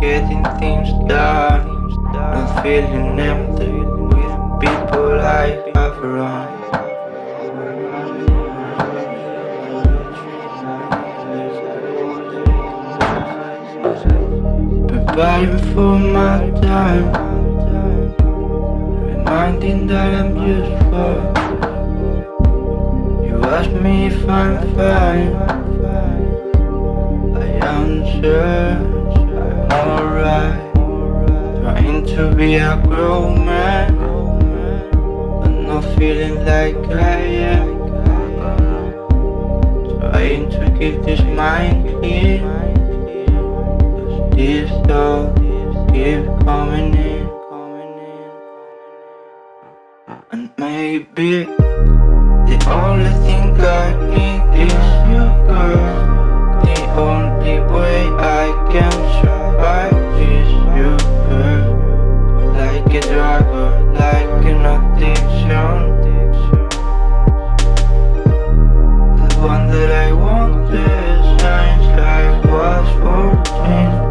Getting things done, I'm feeling empty with people I have around. Preparing for my time, reminding that I'm useful. You ask me if I'm fine, I answer alright, trying to be a grown man, but not feeling like I am. Trying to keep this mind clean, cause these thoughts keep coming in. And maybe the only thing I need is you, girl. The only way I can survive is you, girl. Like a drug or like an addiction. The one that I wanted since I was 14.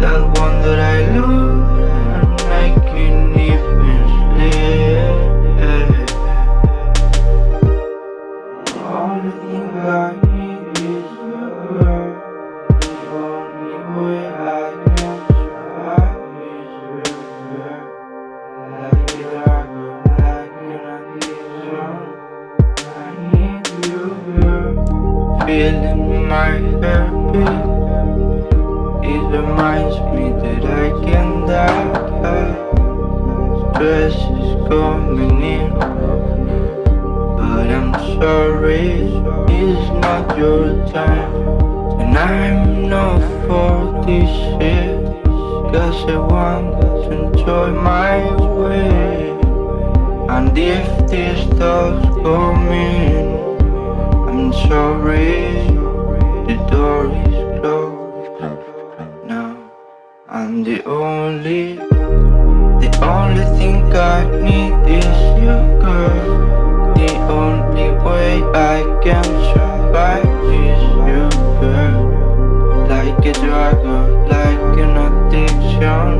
That one that I lose and I can't even sleep. Only thing I need is you, girl. The only way I can survive is you, girl. Like a drug or like an addiction, I need you, girl. Feeling my heartbeat, it reminds me that I can die. Stress is coming in, but I'm sorry, it's not your time. And I'm not for this shit, cause I want to enjoy my way. And if these thoughts come in, I'm sorry, the door is closed now. I'm the only thing I need is you, girl. The only way I can survive is you, girl. Like a drug or like an addiction.